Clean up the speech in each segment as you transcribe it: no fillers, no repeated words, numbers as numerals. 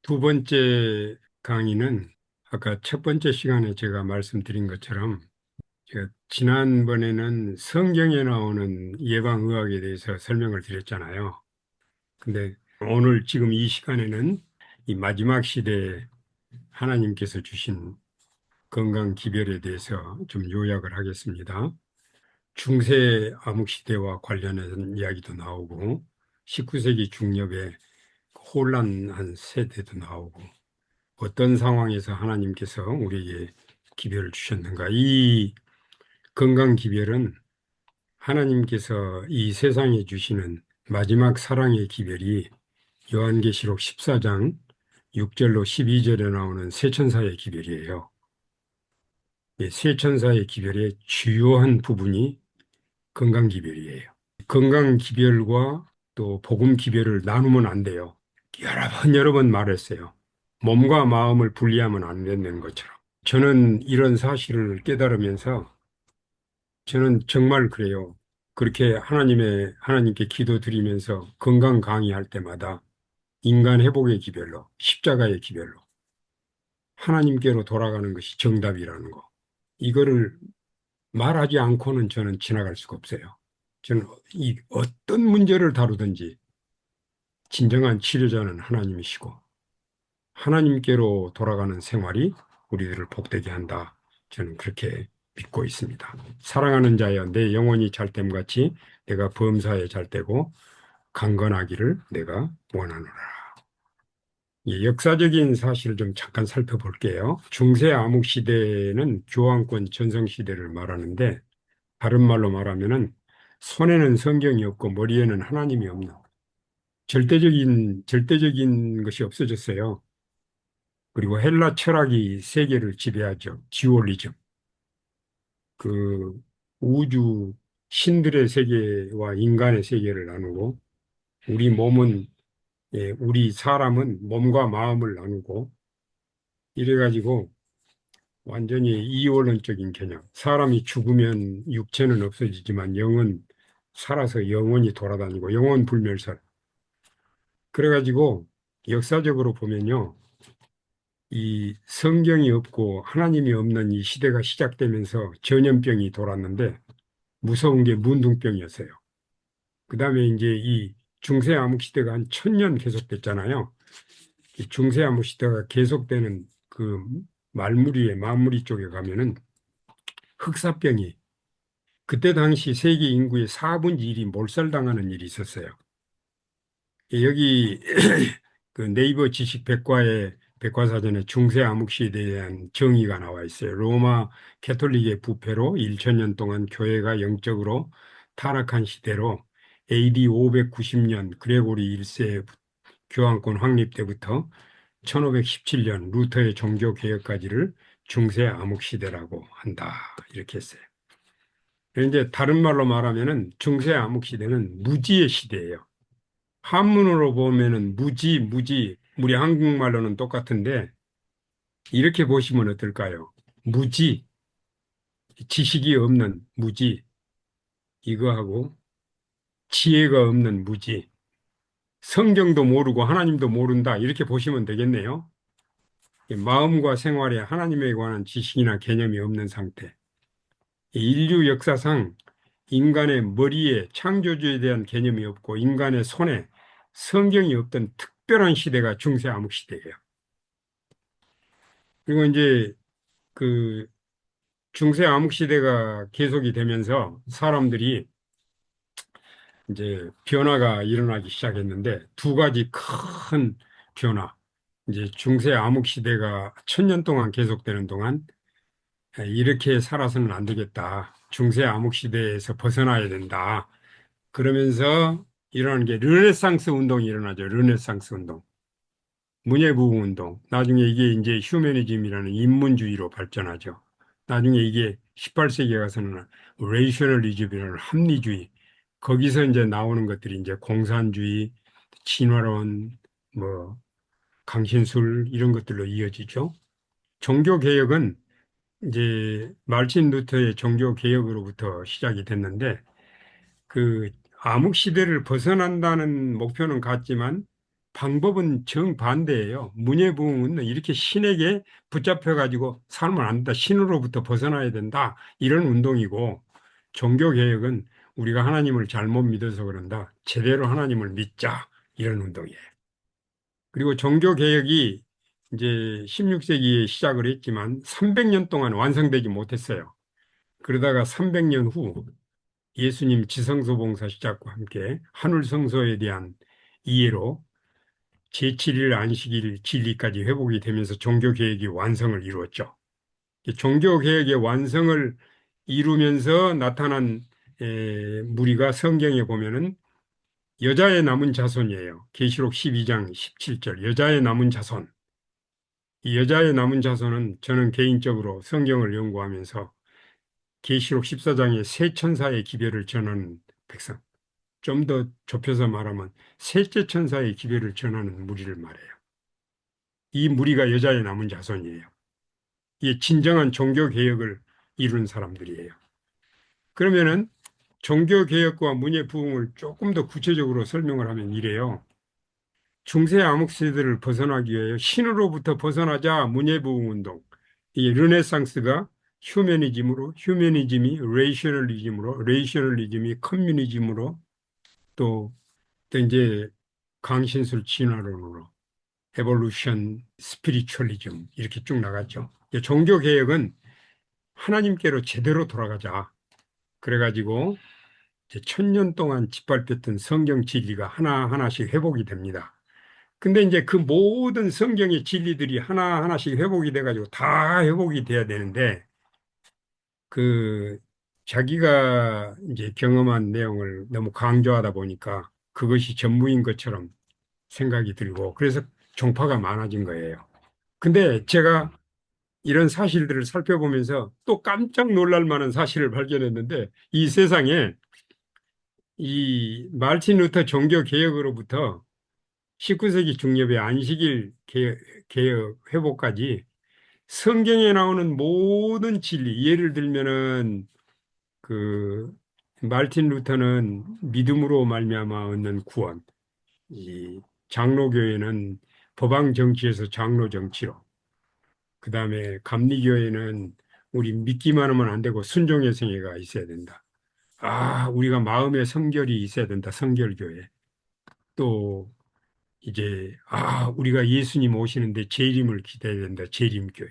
두 번째 강의는 아까 첫 번째 시간에 제가 말씀드린 것처럼 제가 지난번에는 성경에 나오는 예방의학에 대해서 설명을 드렸잖아요. 근데 오늘 지금 이 시간에는 이 마지막 시대에 하나님께서 주신 건강 기별에 대해서 좀 요약을 하겠습니다. 중세 암흑 시대와 관련한 이야기도 나오고 19세기 중엽에 혼란한 세대도 나오고 어떤 상황에서 하나님께서 우리에게 기별을 주셨는가? 이 건강 기별은 하나님께서 이 세상에 주시는 마지막 사랑의 기별이 요한계시록 14장 6절로 12절에 나오는 세천사의 기별이에요. 이 세천사의 기별의 주요한 부분이 건강 기별이에요. 건강 기별과 또 복음 기별을 나누면 안 돼요. 여러 번 말했어요. 몸과 마음을 분리하면 안 된다는 것처럼. 저는 이런 사실을 깨달으면서 저는 정말 그래요. 그렇게 하나님께 기도드리면서 건강 강의할 때마다 인간 회복의 기별로, 십자가의 기별로 하나님께로 돌아가는 것이 정답이라는 거. 이거를 말하지 않고는 저는 지나갈 수가 없어요. 저는 이 어떤 문제를 다루든지 진정한 치료자는 하나님이시고 하나님께로 돌아가는 생활이 우리들을 복되게 한다. 저는 그렇게 믿고 있습니다. 사랑하는 자여 내 영혼이 잘됨 같이 내가 범사에 잘되고 강건하기를 내가 원하노라. 이 역사적인 사실을 좀 잠깐 살펴볼게요. 중세 암흑 시대는 교황권 전성 시대를 말하는데 다른 말로 말하면은 손에는 성경이 없고 머리에는 하나님이 없는 절대적인 것이 없어졌어요. 그리고 헬라 철학이 세계를 지배하죠. 듀얼리즘. 그 우주 신들의 세계와 인간의 세계를 나누고 우리 몸은 우리 사람은 몸과 마음을 나누고 이래가지고 완전히 이원론적인 개념. 사람이 죽으면 육체는 없어지지만 영은 살아서 영원히 돌아다니고 영원 불멸설. 그래가지고 역사적으로 보면요. 이 성경이 없고 하나님이 없는 이 시대가 시작되면서 전염병이 돌았는데 무서운 게 문둥병이었어요. 그 다음에 이제 이 중세 암흑 시대가 한 1000년 계속됐잖아요. 이 중세 암흑 시대가 계속되는 그 마무리 쪽에 가면은 흑사병이 그때 당시 세계 인구의 4분의 1이 몰살당하는 일이 있었어요. 여기 그 네이버 지식 백과에 백과사전에 중세 암흑시대에 대한 정의가 나와 있어요. 로마 캐톨릭의 부패로 1000년 동안 교회가 영적으로 타락한 시대로 AD 590년 그레고리 1세 교황권 확립 때부터 1517년 루터의 종교 개혁까지를 중세 암흑시대라고 한다. 이렇게 했어요. 그런데 다른 말로 말하면은 중세 암흑시대는 무지의 시대예요. 한문으로 보면은 무지, 우리 한국말로는 똑같은데, 이렇게 보시면 어떨까요? 무지, 지식이 없는 무지, 이거하고 지혜가 없는 무지, 성경도 모르고 하나님도 모른다, 이렇게 보시면 되겠네요. 마음과 생활에 하나님에 관한 지식이나 개념이 없는 상태. 인류 역사상 인간의 머리에 창조주에 대한 개념이 없고 인간의 손에 성경이 없던 특별한 시대가 중세 암흑 시대예요. 그리고 이제 그 중세 암흑 시대가 계속이 되면서 사람들이 이제 변화가 일어나기 시작했는데 두 가지 큰 변화. 이제 중세 암흑 시대가 1000년 동안 계속되는 동안 이렇게 살아서는 안 되겠다. 중세 암흑 시대에서 벗어나야 된다. 그러면서 일어나는 게 르네상스 운동이 일어나죠. 르네상스 운동. 문예부흥 운동. 나중에 이게 이제 휴머니즘이라는 인문주의로 발전하죠. 나중에 이게 18세기에 가서는 레이셔널리즘이라는 합리주의. 거기서 이제 나오는 것들이 이제 공산주의, 진화론, 뭐 강신술 이런 것들로 이어지죠. 종교 개혁은 이제 말틴 루터의 종교 개혁으로부터 시작이 됐는데 그 암흑 시대를 벗어난다는 목표는 같지만 방법은 정반대예요. 문예부흥은 이렇게 신에게 붙잡혀가지고 살면 안 된다. 신으로부터 벗어나야 된다. 이런 운동이고, 종교개혁은 우리가 하나님을 잘못 믿어서 그런다. 제대로 하나님을 믿자. 이런 운동이에요. 그리고 종교개혁이 이제 16세기에 시작을 했지만 300년 동안 완성되지 못했어요. 그러다가 300년 후 예수님 지성소 봉사 시작과 함께 하늘 성소에 대한 이해로 제7일 안식일 진리까지 회복이 되면서 종교개혁이 완성을 이루었죠. 종교개혁의 완성을 이루면서 나타난 무리가 성경에 보면은 여자의 남은 자손이에요. 계시록 12장 17절 여자의 남은 자손. 이 여자의 남은 자손은 저는 개인적으로 성경을 연구하면서 계시록 14장의 새 천사의 기별을 전하는 백성. 좀 더 좁혀서 말하면 셋째 천사의 기별을 전하는 무리를 말해요. 이 무리가 여자의 남은 자손이에요. 이게 진정한 종교개혁을 이룬 사람들이에요. 그러면은 종교개혁과 문예부흥을 조금 더 구체적으로 설명을 하면 이래요. 중세 암흑 시대를 벗어나기 위해 신으로부터 벗어나자 문예부흥 운동. 이 르네상스가 휴머니즘이 레이셔널리즘이 커뮤니즘으로 또 이제 강신술 진화론으로 에볼루션 스피리추얼리즘 이렇게 쭉 나갔죠. 종교 개혁은 하나님께로 제대로 돌아가자. 그래가지고 이제 1000년 동안 짓밟혔던 성경 진리가 하나하나씩 회복이 됩니다. 근데 이제 그 모든 성경의 진리들이 하나하나씩 회복이 돼가지고 다 회복이 돼야 되는데 그 자기가 이제 경험한 내용을 너무 강조하다 보니까 그것이 전부인 것처럼 생각이 들고 그래서 종파가 많아진 거예요. 근데 제가 이런 사실들을 살펴보면서 또 깜짝 놀랄 만한 사실을 발견했는데 이 세상에 이 말틴 루터 종교 개혁으로부터 19세기 중엽의 안식일 개혁 회복까지 성경에 나오는 모든 진리 예를 들면은 그 말틴 루터는 믿음으로 말미암아 얻는 구원 이 장로교회는 법왕 정치에서 장로 정치로 그다음에 감리교회는 우리 믿기만 하면 안 되고 순종의 생애가 있어야 된다. 아, 우리가 마음의 성결이 있어야 된다. 성결교회. 또 이제 우리가 예수님 오시는데 재림을 기대해야 된다. 재림교회.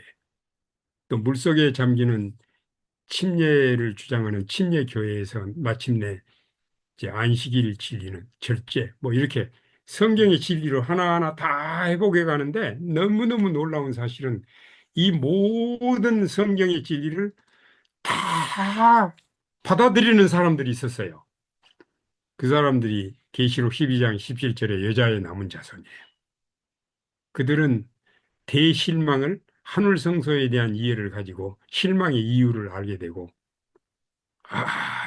또 물속에 잠기는 침례를 주장하는 침례교회에서 마침내 이제 안식일 진리는 절제 뭐 이렇게 성경의 진리로 하나하나 다 회복해 가는데 너무너무 놀라운 사실은 이 모든 성경의 진리를 다 받아들이는 사람들이 있었어요. 그 사람들이 계시록 12장 17절에 여자의 남은 자손이에요. 그들은 대실망을 하늘 성소에 대한 이해를 가지고 실망의 이유를 알게 되고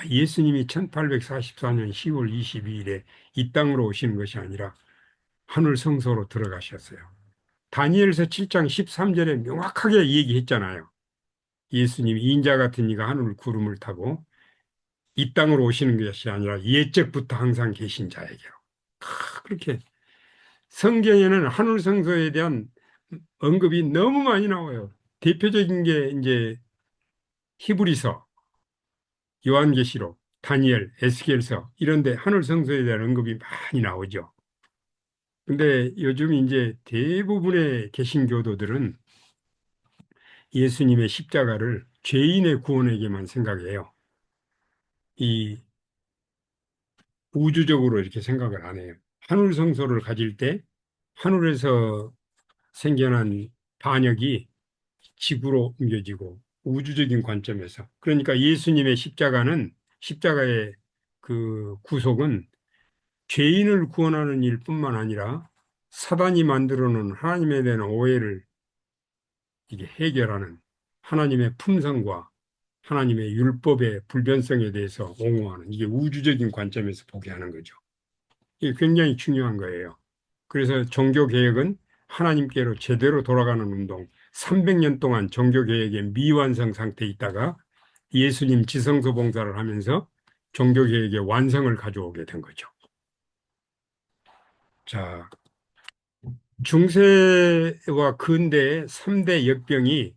예수님이 1844년 10월 22일에 이 땅으로 오시는 것이 아니라 하늘 성소로 들어가셨어요. 다니엘서 7장 13절에 명확하게 얘기했잖아요. 예수님이 인자 같은 이가 하늘 구름을 타고 이 땅으로 오시는 것이 아니라 예적부터 항상 계신 자에게로. 그렇게 성경에는 하늘 성소에 대한 언급이 너무 많이 나와요. 대표적인 게 이제 히브리서, 요한계시록, 다니엘, 에스겔서 이런데 하늘 성소에 대한 언급이 많이 나오죠. 근데 요즘 이제 대부분의 개신교도들은 예수님의 십자가를 죄인의 구원에게만 생각해요. 이 우주적으로 이렇게 생각을 안 해요. 하늘 성소를 가질 때 하늘에서 생겨난 반역이 지구로 옮겨지고 우주적인 관점에서 그러니까 예수님의 십자가의 그 구속은 죄인을 구원하는 일뿐만 아니라 사단이 만들어 놓은 하나님에 대한 오해를 이게 해결하는 하나님의 품성과 하나님의 율법의 불변성에 대해서 옹호하는 이게 우주적인 관점에서 보게 하는 거죠. 이게 굉장히 중요한 거예요. 그래서 종교개혁은 하나님께로 제대로 돌아가는 운동, 300년 동안 종교개혁의 미완성 상태에 있다가 예수님 지성소 봉사를 하면서 종교개혁의 완성을 가져오게 된 거죠. 자, 중세와 근대 3대 역병이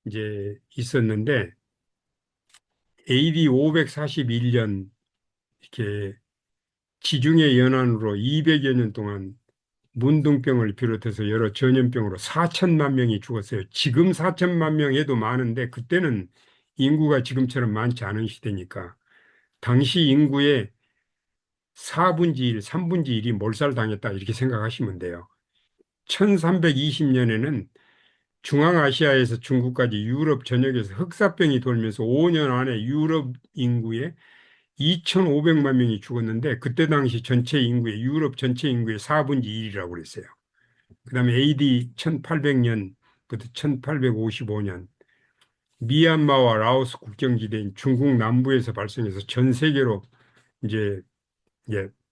이제 있었는데 AD 541년 이렇게 지중해 연안으로 200여 년 동안 문둥병을 비롯해서 여러 전염병으로 4천만 명이 죽었어요. 지금 4천만 명에도 많은데 그때는 인구가 지금처럼 많지 않은 시대니까 당시 인구의 4분의 1, 3분의 1이 몰살당했다 이렇게 생각하시면 돼요. 1320년에는 중앙아시아에서 중국까지 유럽 전역에서 흑사병이 돌면서 5년 안에 유럽 인구의 2,500만 명이 죽었는데 그때 당시 전체 인구의 유럽 전체 인구의 4분의 1이라고 그랬어요. 그다음에 AD 1800년부터 1855년 미얀마와 라오스 국경지대인 중국 남부에서 발생해서 전 세계로 이제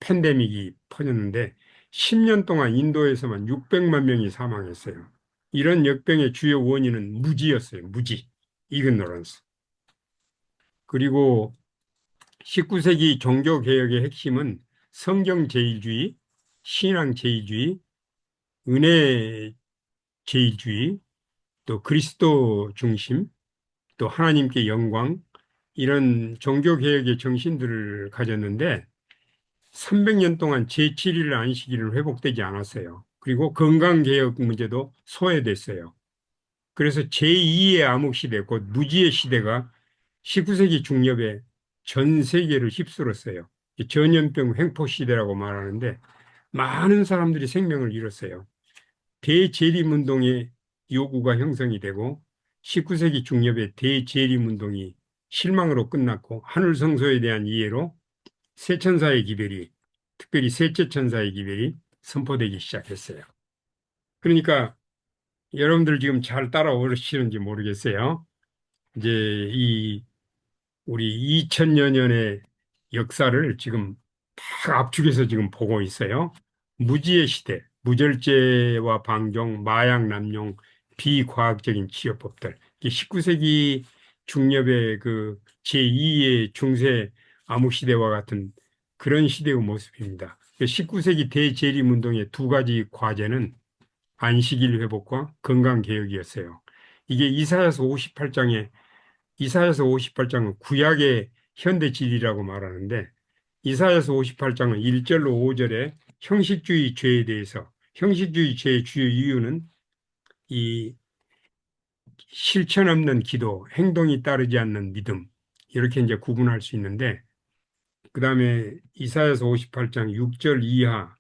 팬데믹이 퍼졌는데 10년 동안 인도에서만 600만 명이 사망했어요. 이런 역병의 주요 원인은 무지였어요. 무지. 이그노런스. 그리고 19세기 종교개혁의 핵심은 성경 제일주의, 신앙 제일주의, 은혜 제일주의, 또 그리스도 중심, 또 하나님께 영광, 이런 종교개혁의 정신들을 가졌는데 300년 동안 제7일 안식일은 회복되지 않았어요. 그리고 건강개혁 문제도 소외됐어요. 그래서 제2의 암흑시대, 곧 무지의 시대가 19세기 중엽에 전 세계를 휩쓸었어요. 전염병 횡포시대라고 말하는데 많은 사람들이 생명을 잃었어요. 대재림운동의 요구가 형성이 되고 19세기 중엽에 대재림운동이 실망으로 끝났고 하늘성소에 대한 이해로 세천사의 기별이 특별히 셋째 천사의 기별이 선포되기 시작했어요. 그러니까 여러분들 지금 잘 따라오시는지 모르겠어요. 이제 이 우리 2000여 년의 역사를 지금 다 압축해서 지금 보고 있어요. 무지의 시대, 무절제와 방종, 마약 남용, 비과학적인 치료법들. 19세기 중엽의 그 제2의 중세 암흑시대와 같은 그런 시대의 모습입니다. 19세기 대재림운동의 두 가지 과제는 안식일 회복과 건강개혁이었어요. 이게 이사야서 58장은 구약의 현대 진리라고 말하는데 이사야서 58장은 1절로 5절에 형식주의 죄에 대해서 형식주의 죄의 주요 이유는 이 실천 없는 기도, 행동이 따르지 않는 믿음 이렇게 이제 구분할 수 있는데 그다음에 이사야서 58장 6절 이하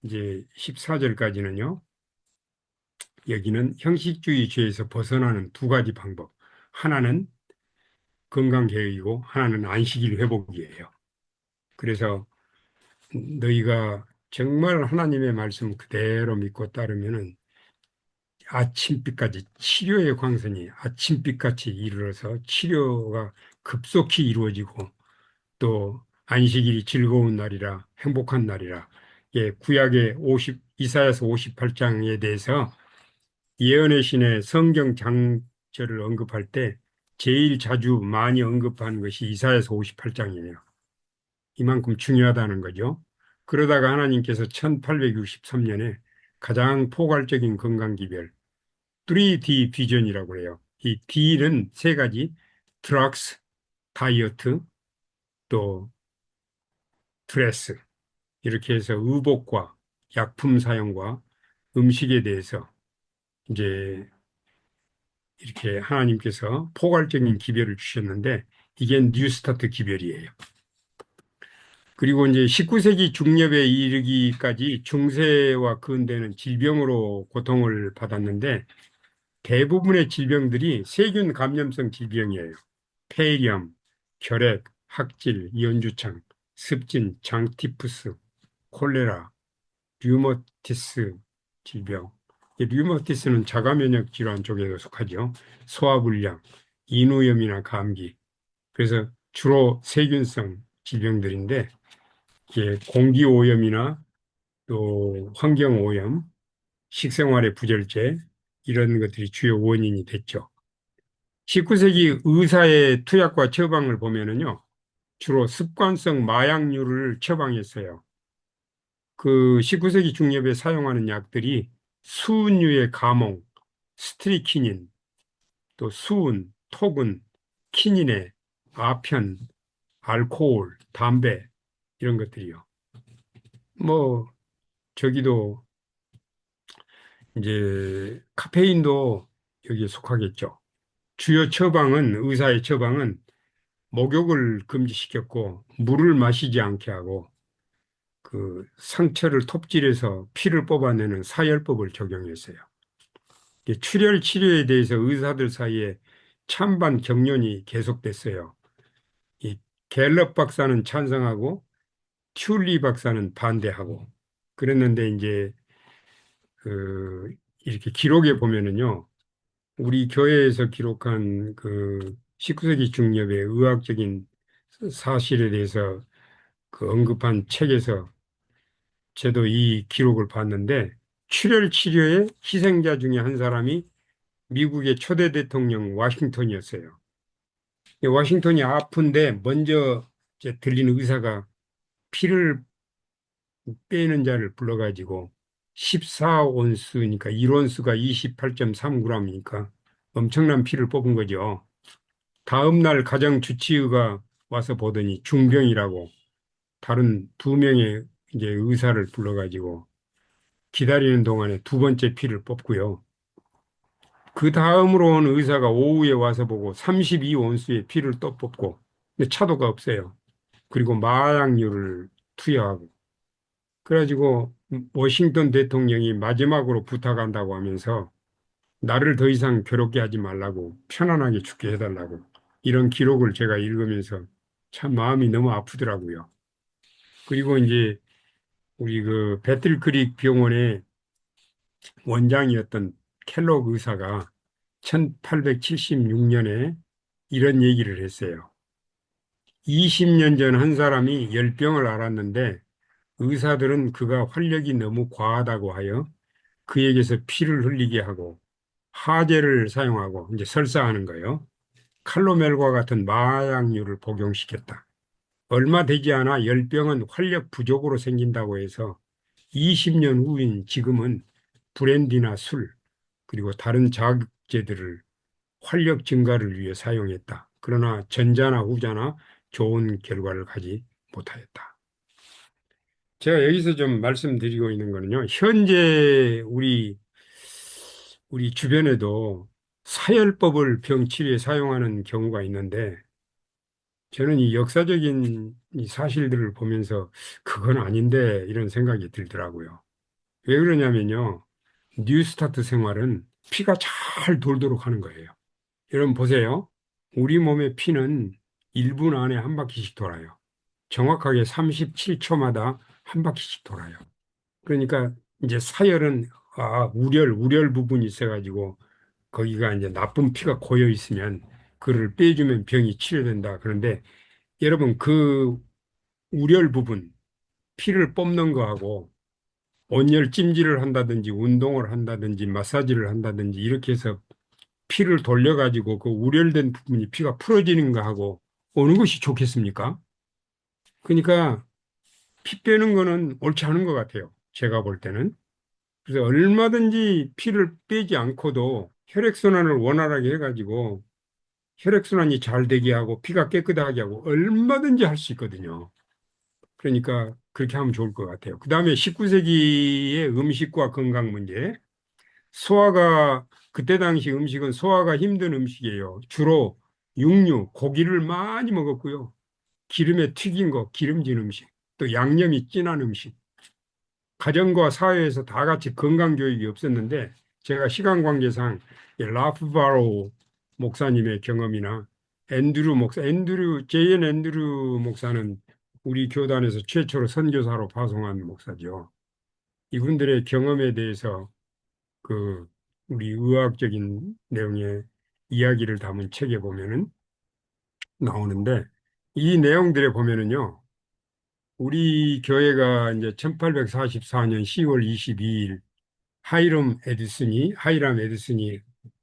이제 14절까지는요. 여기는 형식주의 죄에서 벗어나는 두 가지 방법. 하나는 건강개혁이고 하나는 안식일 회복이에요. 그래서 너희가 정말 하나님의 말씀 그대로 믿고 따르면은 아침빛까지 치료의 광선이 아침빛같이 이르러서 치료가 급속히 이루어지고 또 안식일이 즐거운 날이라 행복한 날이라 구약의 이사야서 58장에 대해서 예언의 신의 성경 장절을 언급할 때 제일 자주 많이 언급하는 것이 이사야서 58장이에요. 이만큼 중요하다는 거죠. 그러다가 하나님께서 1863년에 가장 포괄적인 건강기별 3D 비전이라고 해요. 이 D는 세 가지 드럭스, 다이어트, 또 드레스 이렇게 해서 의복과 약품 사용과 음식에 대해서 이제 이렇게 하나님께서 포괄적인 기별을 주셨는데 이게 뉴스타트 기별이에요. 그리고 이제 19세기 중엽에 이르기까지 중세와 근대는 질병으로 고통을 받았는데 대부분의 질병들이 세균 감염성 질병이에요. 폐렴, 결핵, 학질, 이온주창, 습진, 장티푸스, 콜레라, 류머티스 질병. 이 류머티스는 자가면역 질환 쪽에도 속하죠. 소화불량, 인후염이나 감기. 그래서 주로 세균성 질병들인데 공기오염이나 또 환경오염, 식생활의 부절제 이런 것들이 주요 원인이 됐죠. 19세기 의사의 투약과 처방을 보면은요, 주로 습관성 마약류를 처방했어요. 그 19세기 중엽에 사용하는 약들이 수은류의 가몽, 스트리키닌, 또 수은, 톡은, 키닌에 아편, 알코올, 담배 이런 것들이요. 뭐 저기도 이제 카페인도 여기에 속하겠죠. 주요 처방은 의사의 처방은 목욕을 금지시켰고 물을 마시지 않게 하고 그 상처를 톱질해서 피를 뽑아내는 사열법을 적용했어요. 출혈 치료에 대해서 의사들 사이에 찬반 격론이 계속됐어요. 이 갤럽 박사는 찬성하고 튤리 박사는 반대하고 그랬는데 이제 그 이렇게 기록에 보면은요. 우리 교회에서 기록한 그 19세기 중엽의 의학적인 사실에 대해서 그 언급한 책에서 저도 이 기록을 봤는데 출혈 치료의 희생자 중에 한 사람이 미국의 초대 대통령 워싱턴이었어요. 워싱턴이 아픈데 먼저 이제 들린 의사가 피를 빼는 자를 불러가지고 14온스니까 1온스가 28.3g이니까 엄청난 피를 뽑은 거죠. 다음 날 가정 주치의가 와서 보더니 중병이라고 다른 두 명의 이제 의사를 불러가지고 기다리는 동안에 두 번째 피를 뽑고요. 그 다음으로 온 의사가 오후에 와서 보고 32온스의 피를 또 뽑고 근데 차도가 없어요. 그리고 마약류를 투여하고 그래가지고 워싱턴 대통령이 마지막으로 부탁한다고 하면서 나를 더 이상 괴롭게 하지 말라고 편안하게 죽게 해달라고 이런 기록을 제가 읽으면서 참 마음이 너무 아프더라고요. 그리고 이제 우리 그 배틀크릭 병원의 원장이었던 켈록 의사가 1876년에 이런 얘기를 했어요. 20년 전 한 사람이 열병을 앓았는데 의사들은 그가 활력이 너무 과하다고 하여 그에게서 피를 흘리게 하고 하제를 사용하고 이제 설사하는 거예요. 칼로멜과 같은 마약류를 복용시켰다. 얼마 되지 않아 열병은 활력 부족으로 생긴다고 해서 20년 후인 지금은 브랜디나 술 그리고 다른 자극제들을 활력 증가를 위해 사용했다. 그러나 전자나 후자나 좋은 결과를 가지 못하였다. 제가 여기서 좀 말씀드리고 있는 거는요. 현재 우리 주변에도 사열법을 병치료에 사용하는 경우가 있는데 저는 이 역사적인 이 사실들을 보면서 그건 아닌데 이런 생각이 들더라고요. 왜 그러냐면요. 뉴스타트 생활은 피가 잘 돌도록 하는 거예요. 여러분 보세요. 우리 몸의 피는 1분 안에 한 바퀴씩 돌아요. 정확하게 37초마다 한 바퀴씩 돌아요. 그러니까 이제 사열은 우열 부분이 있어가지고 거기가 이제 나쁜 피가 고여 있으면 그를 빼주면 병이 치료된다. 그런데 여러분 그 우열 부분 피를 뽑는 거하고 온열 찜질을 한다든지 운동을 한다든지 마사지를 한다든지 이렇게 해서 피를 돌려가지고 그 우열된 부분이 피가 풀어지는 거하고 어느 것이 좋겠습니까? 그러니까 피 빼는 거는 옳지 않은 것 같아요. 제가 볼 때는. 그래서 얼마든지 피를 빼지 않고도 혈액순환을 원활하게 해가지고 혈액순환이 잘 되게 하고 피가 깨끗하게 하고 얼마든지 할 수 있거든요. 그러니까 그렇게 하면 좋을 것 같아요. 그 다음에 19세기의 음식과 건강 문제. 소화가, 그때 당시 음식은 소화가 힘든 음식이에요. 주로 육류, 고기를 많이 먹었고요. 기름에 튀긴 거, 기름진 음식, 또 양념이 진한 음식. 가정과 사회에서 다 같이 건강 교육이 없었는데 제가 시간 관계상 라프 바로우 목사님의 경험이나 제이엔 앤드류 목사는 우리 교단에서 최초로 선교사로 파송한 목사죠. 이분들의 경험에 대해서 그 우리 의학적인 내용의 이야기를 담은 책에 보면은 나오는데 이 내용들에 보면은요. 우리 교회가 이제 1844년 10월 22일 하이람 에디슨이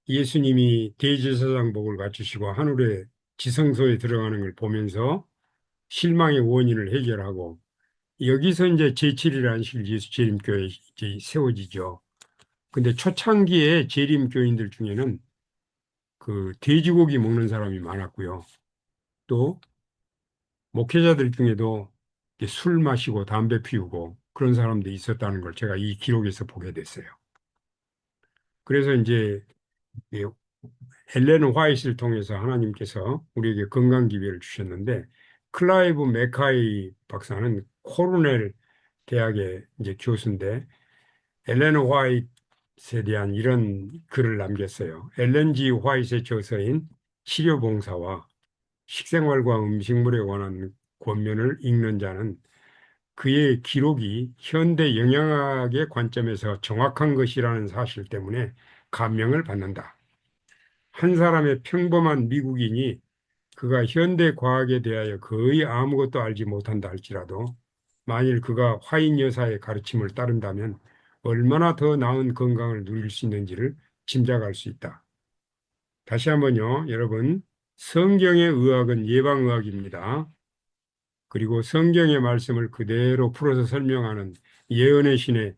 예수님이 대제사장복을 갖추시고 하늘의 지성소에 들어가는 걸 보면서 실망의 원인을 해결하고 여기서 이제 제7일 안식일 예수 재림교회 이제 세워지죠. 근데 초창기에 재림 교인들 중에는 그 돼지고기 먹는 사람이 많았고요. 또 목회자들 중에도 이렇게 술 마시고 담배 피우고 그런 사람도 있었다는 걸 제가 이 기록에서 보게 됐어요. 그래서 이제 이 헬레는 화이트를 통해서 하나님께서 우리에게 건강 기회를 주셨는데 클라이브 맥카이 박사는 코르넬 대학의 이제 교수인데 엘렌 화이트에 대한 이런 글을 남겼어요. 엘렌 G 화이트의 저서인 치료봉사와 식생활과 음식물에 관한 권면을 읽는 자는 그의 기록이 현대 영양학의 관점에서 정확한 것이라는 사실 때문에 감명을 받는다. 한 사람의 평범한 미국인이 그가 현대 과학에 대하여 거의 아무것도 알지 못한다 할지라도 만일 그가 화인 여사의 가르침을 따른다면 얼마나 더 나은 건강을 누릴 수 있는지를 짐작할 수 있다. 다시 한번요, 여러분. 성경의 의학은 예방의학입니다. 그리고 성경의 말씀을 그대로 풀어서 설명하는 예언의 신에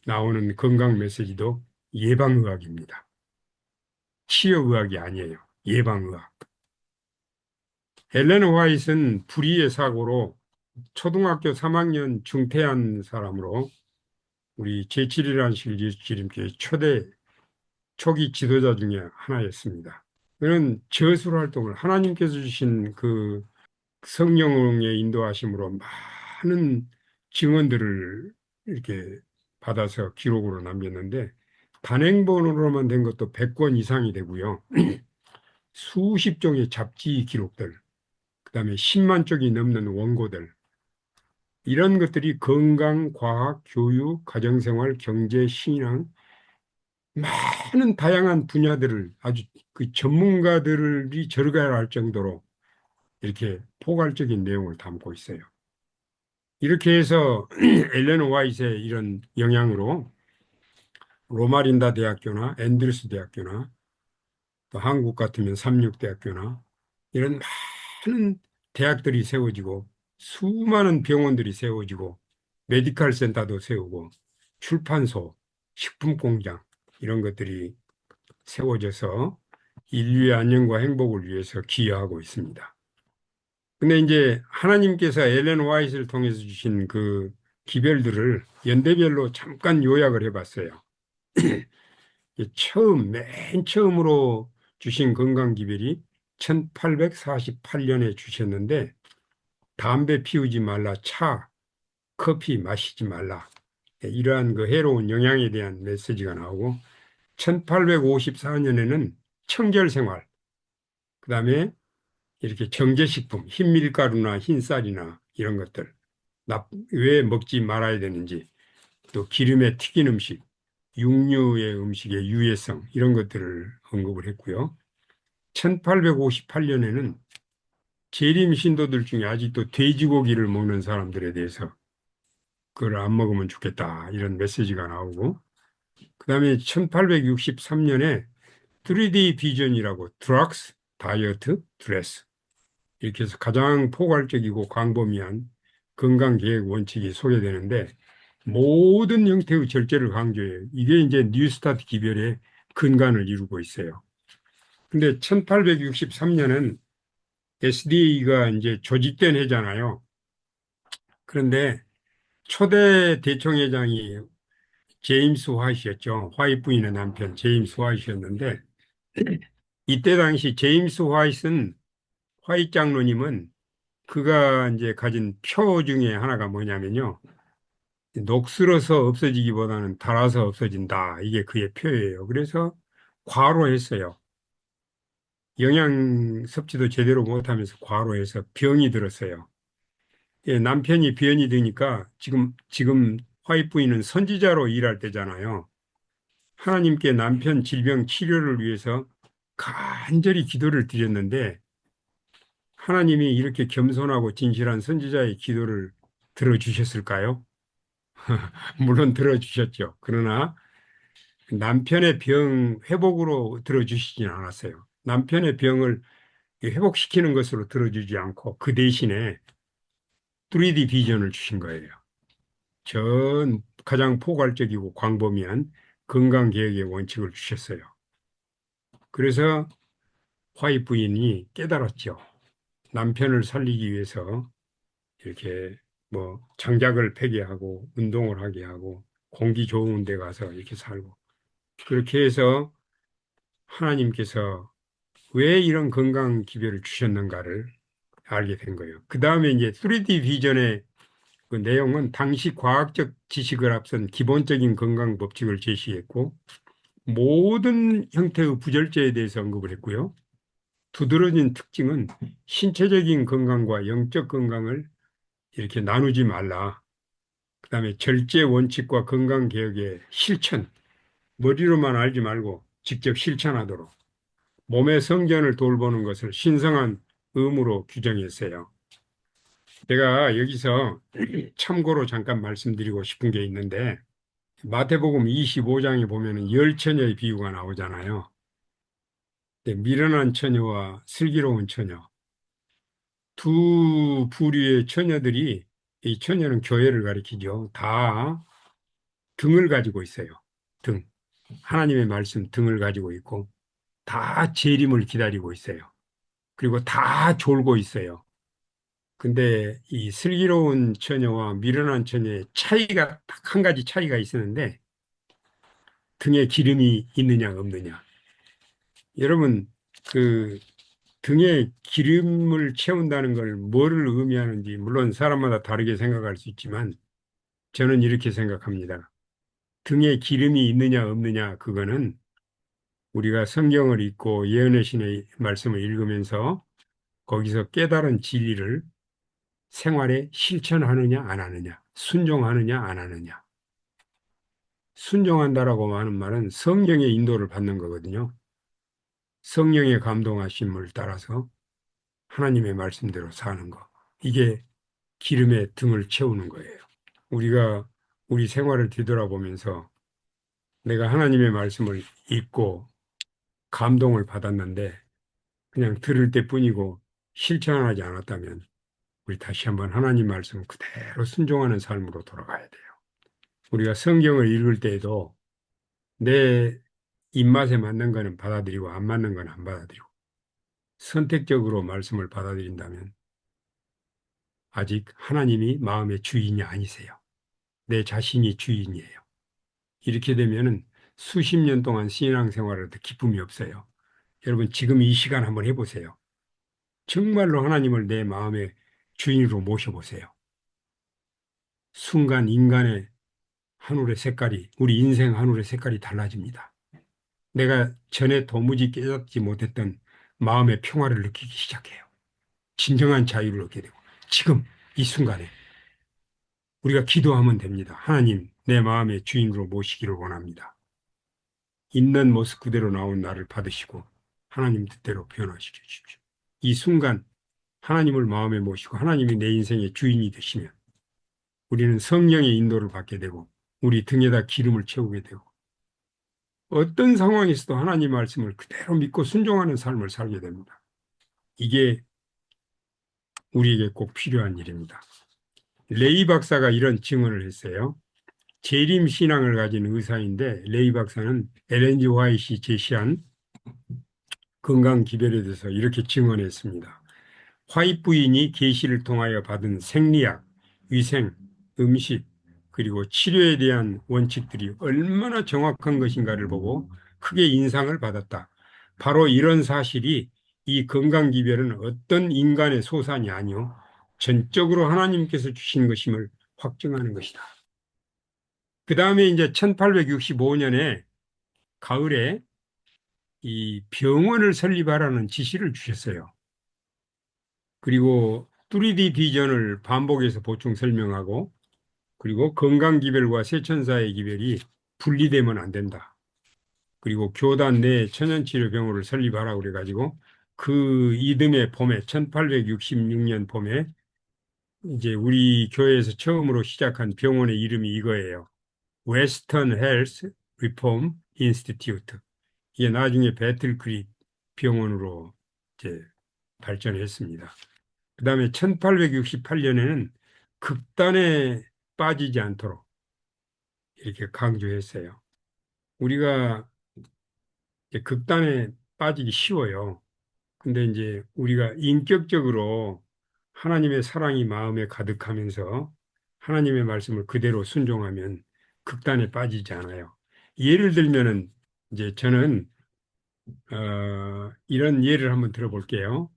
나오는 건강 메시지도 예방의학입니다. 치료의학이 아니에요. 예방의학. 헬렌 화이트는 불의의 사고로 초등학교 3학년 중퇴한 사람으로 우리 제7이라는 실기림교의 초대 초기 지도자 중에 하나였습니다. 그는 저술 활동을 하나님께서 주신 그 성령의 인도하심으로 많은 증언들을 이렇게 받아서 기록으로 남겼는데 단행본으로만 된 것도 100권 이상이 되고요. 수십 종의 잡지 기록들, 그다음에 10만 쪽이 넘는 원고들, 이런 것들이 건강, 과학, 교육, 가정생활, 경제, 신앙, 많은 다양한 분야들을 아주 그 전문가들이 절개할 정도로 이렇게 포괄적인 내용을 담고 있어요. 이렇게 해서 엘렌 화이트의 이런 영향으로 로마린다 대학교나 앤드루스 대학교나 또 한국 같으면 삼육대학교나 이런 많은 대학들이 세워지고 수많은 병원들이 세워지고 메디컬 센터도 세우고 출판소, 식품공장 이런 것들이 세워져서 인류의 안녕과 행복을 위해서 기여하고 있습니다. 근데 이제 하나님께서 엘렌 화이트를 통해서 주신 그 기별들을 연대별로 잠깐 요약을 해봤어요. 맨 처음으로 주신 건강 기별이 1848년에 주셨는데 담배 피우지 말라, 차, 커피 마시지 말라. 이러한 그 해로운 영향에 대한 메시지가 나오고 1854년에는 청결 생활, 그다음에 이렇게 정제식품, 흰밀가루나 흰쌀이나 이런 것들 왜 먹지 말아야 되는지 또 기름에 튀긴 음식, 육류의 음식의 유해성 이런 것들을 언급을 했고요. 1858년에는 재림 신도들 중에 아직도 돼지고기를 먹는 사람들에 대해서 그걸 안 먹으면 좋겠다 이런 메시지가 나오고 그다음에 1863년에 3D 비전이라고 드럭스, 다이어트, 드레스 이렇게 해서 가장 포괄적이고 광범위한 건강계획 원칙이 소개되는데 모든 형태의 절제를 강조해요. 이게 이제 뉴스타트 기별의 근간을 이루고 있어요. 근데 1863년은 SDA가 이제 조직된 해잖아요. 그런데 초대 대총회장이 제임스 화이트였죠. 화이트 부인의 남편 제임스 화이트였는데 이때 당시 제임스 화이트는 화이트 장로님은 그가 이제 가진 표 중에 하나가 뭐냐면요. 녹슬어서 없어지기보다는 닳아서 없어진다. 이게 그의 표예요. 그래서 과로했어요. 영양 섭취도 제대로 못하면서 과로해서 병이 들었어요. 예, 남편이 병이 드니까 지금 화이트 부인은 선지자로 일할 때잖아요. 하나님께 남편 질병 치료를 위해서 간절히 기도를 드렸는데 하나님이 이렇게 겸손하고 진실한 선지자의 기도를 들어주셨을까요? 물론 들어주셨죠. 그러나 남편의 병 회복으로 들어주시진 않았어요. 남편의 병을 회복시키는 것으로 들어주지 않고 그 대신에 3D 비전을 주신 거예요. 전 가장 포괄적이고 광범위한 건강개혁의 원칙을 주셨어요. 그래서 화이트 부인이 깨달았죠. 남편을 살리기 위해서 이렇게 뭐 장작을 패게 하고 운동을 하게 하고 공기 좋은 데 가서 이렇게 살고 그렇게 해서 하나님께서 왜 이런 건강 기별을 주셨는가를 알게 된 거예요. 그 다음에 이제 3D 비전의 그 내용은 당시 과학적 지식을 앞선 기본적인 건강 법칙을 제시했고 모든 형태의 부절제에 대해서 언급을 했고요. 두드러진 특징은 신체적인 건강과 영적 건강을 이렇게 나누지 말라. 그다음에 절제 원칙과 건강 개혁의 실천, 머리로만 알지 말고 직접 실천하도록 몸의 성전을 돌보는 것을 신성한 의무로 규정했어요. 제가 여기서 참고로 잠깐 말씀드리고 싶은 게 있는데 마태복음 25장에 보면은 열 처녀의 비유가 나오잖아요. 미련한 처녀와 슬기로운 처녀 두 부류의 처녀들이 이 처녀는 교회를 가리키죠. 다 등을 가지고 있어요. 등. 하나님의 말씀 등을 가지고 있고 다 재림을 기다리고 있어요. 그리고 다 졸고 있어요. 근데 이 슬기로운 처녀와 미련한 처녀의 차이가 딱 한 가지 차이가 있었는데 등에 기름이 있느냐 없느냐. 여러분 그 등에 기름을 채운다는 걸 뭐를 의미하는지 물론 사람마다 다르게 생각할 수 있지만 저는 이렇게 생각합니다. 등에 기름이 있느냐 없느냐 그거는 우리가 성경을 읽고 예언의 신의 말씀을 읽으면서 거기서 깨달은 진리를 생활에 실천하느냐 안 하느냐 순종하느냐 안 하느냐 순종한다라고 하는 말은 성령의 인도를 받는 거거든요. 성령의 감동하심을 따라서 하나님의 말씀대로 사는 거. 이게 기름의 등을 채우는 거예요. 우리가 우리 생활을 뒤돌아보면서 내가 하나님의 말씀을 읽고 감동을 받았는데 그냥 들을 때뿐이고 실천하지 않았다면 우리 다시 한번 하나님 말씀 그대로 순종하는 삶으로 돌아가야 돼요. 우리가 성경을 읽을 때에도 내 입맛에 맞는 거는 받아들이고 안 맞는 건 안 받아들이고 선택적으로 말씀을 받아들인다면 아직 하나님이 마음의 주인이 아니세요. 내 자신이 주인이에요. 이렇게 되면은 수십 년 동안 신앙생활을 해도 기쁨이 없어요. 여러분 지금 이 시간 한번 해보세요. 정말로 하나님을 내 마음의 주인으로 모셔보세요. 순간 인간의 하늘의 색깔이, 우리 인생 하늘의 색깔이 달라집니다. 내가 전에 도무지 깨닫지 못했던 마음의 평화를 느끼기 시작해요. 진정한 자유를 얻게 되고 지금 이 순간에 우리가 기도하면 됩니다. 하나님, 내 마음의 주인으로 모시기를 원합니다. 있는 모습 그대로 나온 나를 받으시고 하나님 뜻대로 변화시켜 주십시오. 이 순간 하나님을 마음에 모시고 하나님이 내 인생의 주인이 되시면 우리는 성령의 인도를 받게 되고 우리 등에다 기름을 채우게 되고 어떤 상황에서도 하나님 말씀을 그대로 믿고 순종하는 삶을 살게 됩니다. 이게 우리에게 꼭 필요한 일입니다. 레이 박사가 이런 증언을 했어요. 재림 신앙을 가진 의사인데 레이 박사는 엘렌지 화이트이 제시한 건강 기별에 대해서 이렇게 증언했습니다. 화이트 부인이 계시를 통하여 받은 생리학, 위생, 음식, 그리고 치료에 대한 원칙들이 얼마나 정확한 것인가를 보고 크게 인상을 받았다. 바로 이런 사실이 이 건강 기별은 어떤 인간의 소산이 아니요 전적으로 하나님께서 주신 것임을 확증하는 것이다. 그 다음에 이제 1865년에 가을에 이 병원을 설립하라는 지시를 주셨어요. 그리고 3D 비전을 반복해서 보충 설명하고 그리고 건강기별과 세천사의 기별이 분리되면 안 된다. 그리고 교단 내 천연치료병원을 설립하라고 그래가지고 그 이듬해 봄에 1866년 봄에 이제 우리 교회에서 처음으로 시작한 병원의 이름이 이거예요. 웨스턴 헬스 리폼 인스티튜트. 이게 나중에 배틀크릭 병원으로 이제 발전했습니다. 그다음에 1868년에는 극단에 빠지지 않도록 이렇게 강조했어요. 우리가 이제 극단에 빠지기 쉬워요. 근데 이제 우리가 인격적으로 하나님의 사랑이 마음에 가득하면서 하나님의 말씀을 그대로 순종하면 극단에 빠지지 않아요. 예를 들면은 이제 저는 이런 예를 한번 들어볼게요.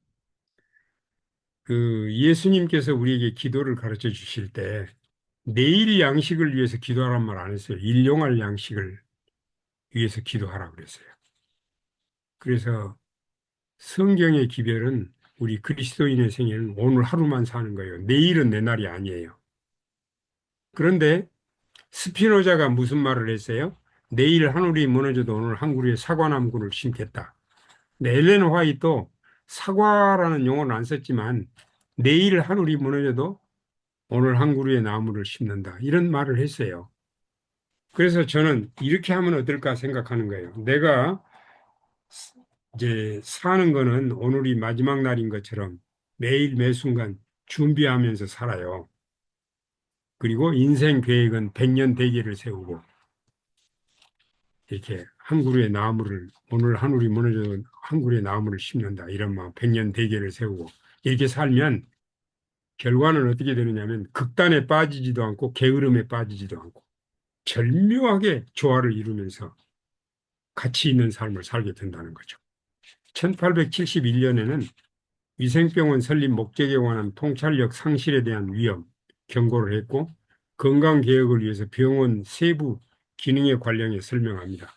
그 예수님께서 우리에게 기도를 가르쳐 주실 때 내일 양식을 위해서 기도하란 말 안 했어요. 일용할 양식을 위해서 기도하라 그랬어요. 그래서 성경의 기별은 우리 그리스도인의 생애는 오늘 하루만 사는 거예요. 내일은 내 날이 아니에요. 그런데 스피노자가 무슨 말을 했어요? 내일 하늘이 무너져도 오늘 한 그루의 사과나무를 심겠다. 근데 엘렌 화이트도 사과라는 용어는 안 썼지만 내일 하늘이 무너져도 오늘 한 그루의 나무를 심는다. 이런 말을 했어요. 그래서 저는 이렇게 하면 어떨까 생각하는 거예요. 내가 이제 사는 거는 오늘이 마지막 날인 것처럼 매일 매 순간 준비하면서 살아요. 그리고 인생 계획은 백년 대계를 세우고 이렇게 한 그루의 나무를 오늘 하늘이 무너져도 한 그루의 나무를 심는다. 이런 마음 백년 대계를 세우고 이렇게 살면 결과는 어떻게 되느냐면 극단에 빠지지도 않고 게으름에 빠지지도 않고 절묘하게 조화를 이루면서 가치 있는 삶을 살게 된다는 거죠. 1871년에는 위생병원 설립 목적에 관한 통찰력 상실에 대한 위험 경고를 했고 건강개혁을 위해서 병원 세부 기능에 관련해 설명합니다.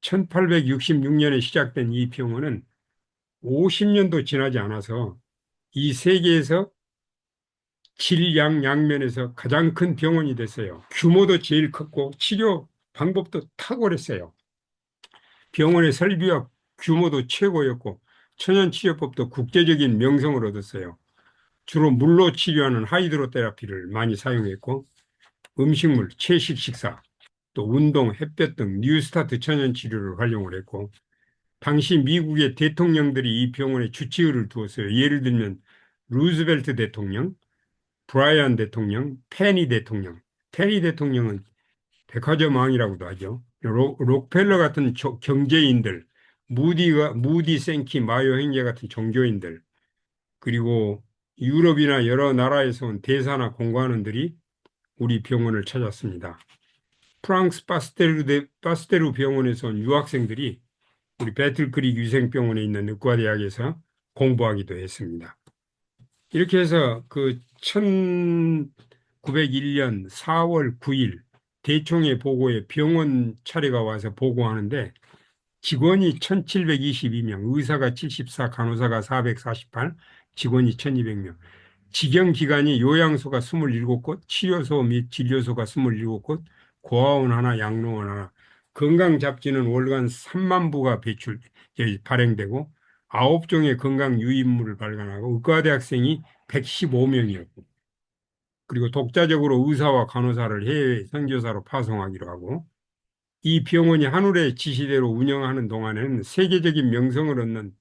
1866년에 시작된 이 병원은 50년도 지나지 않아서 이 세계에서 질, 양면에서 가장 큰 병원이 됐어요. 규모도 제일 컸고 치료 방법도 탁월했어요. 병원의 설비와 규모도 최고였고 천연치료법도 국제적인 명성을 얻었어요. 주로 물로 치료하는 하이드로테라피를 많이 사용했고 음식물, 채식 식사, 또 운동, 햇볕 등 뉴스타트 천연치료를 활용을 했고 당시 미국의 대통령들이 이 병원에 주치의를 두었어요. 예를 들면 루즈벨트 대통령, 브라이언 대통령, 페니 대통령. 페니 대통령은 백화점 왕이라고도 하죠. 록펠러 같은 경제인들, 무디 생키 마요 형제 같은 종교인들, 그리고 유럽이나 여러 나라에서 온 대사나 공관원들이 우리 병원을 찾았습니다. 프랑스 파스테르 병원에서 온 유학생들이 우리 배틀크릭 위생병원에 있는 의과대학에서 공부하기도 했습니다. 이렇게 해서 그 1901년 4월 9일 대총회 보고에 병원 차례가 와서 보고하는데 직원이 1722명, 의사가 74, 간호사가 448, 직원이 1200명. 직영기관이 요양소가 27곳, 치료소 및 진료소가 27곳, 고아원 하나, 양로원 하나, 건강잡지는 월간 3만 부가 발행되고 9종의 건강 유인물을 발간하고 의과대 학생이 115명이었고 그리고 독자적으로 의사와 간호사를 해외 선교사로 파송하기로 하고 이 병원이 하늘의 지시대로 운영하는 동안에는 세계적인 명성을 얻는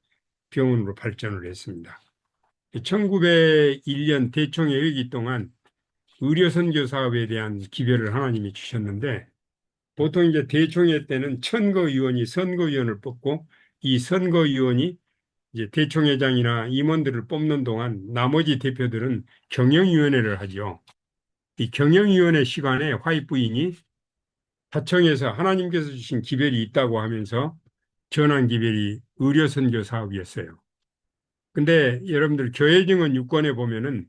병원으로 발전을 했습니다. 1901년 대총회 회기 동안 의료선교 사업에 대한 기별을 하나님이 주셨는데 보통 이제 대총회 때는 천거위원이 선거위원을 뽑고 이 선거위원이 이제 대총회장이나 임원들을 뽑는 동안 나머지 대표들은 경영위원회를 하죠. 이 경영위원회 시간에 화이트 부인이 하청에서 하나님께서 주신 기별이 있다고 하면서 전한 기별이 의료선교 사업이었어요. 근데 여러분들 교회증언 6권에 보면은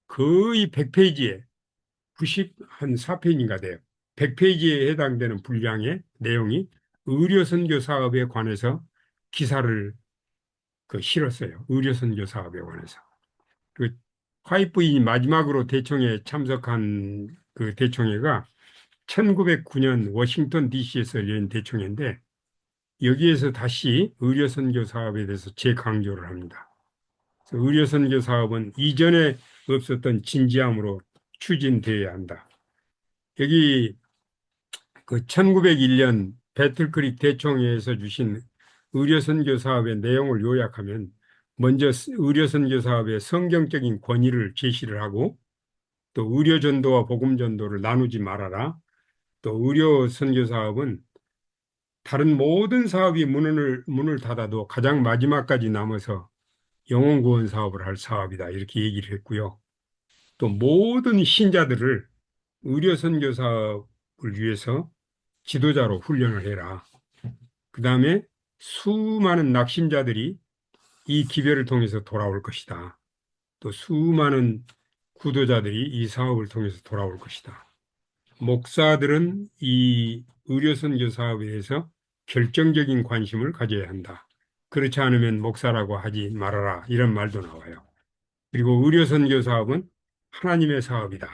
거의 100페이지에 94페이지인가 돼요. 100페이지에 해당되는 분량의 내용이 의료선교 사업에 관해서 기사를 실었어요. 의료선교 사업에 관해서. 그 화이트 부인이 마지막으로 대총회에 참석한 그 대총회가 1909년 워싱턴 DC에서 열린 대총회인데 여기에서 다시 의료선교 사업에 대해서 재강조를 합니다. 의료선교 사업은 이전에 없었던 진지함으로 추진되어야 한다. 여기 그 1901년 배틀크릭 대총회에서 주신 의료선교 사업의 내용을 요약하면 먼저 의료선교 사업의 성경적인 권위를 제시를 하고 또 의료전도와 복음전도를 나누지 말아라. 또 의료선교 사업은 다른 모든 사업이 문을 닫아도 가장 마지막까지 남아서 영혼 구원 사업을 할 사업이다. 이렇게 얘기를 했고요. 또 모든 신자들을 의료 선교 사업을 위해서 지도자로 훈련을 해라. 그 다음에 수많은 낙심자들이 이 기별을 통해서 돌아올 것이다. 또 수많은 구도자들이 이 사업을 통해서 돌아올 것이다. 목사들은 이 의료 선교 사업에 대해서 결정적인 관심을 가져야 한다. 그렇지 않으면 목사라고 하지 말아라. 이런 말도 나와요. 그리고 의료 선교 사업은 하나님의 사업이다.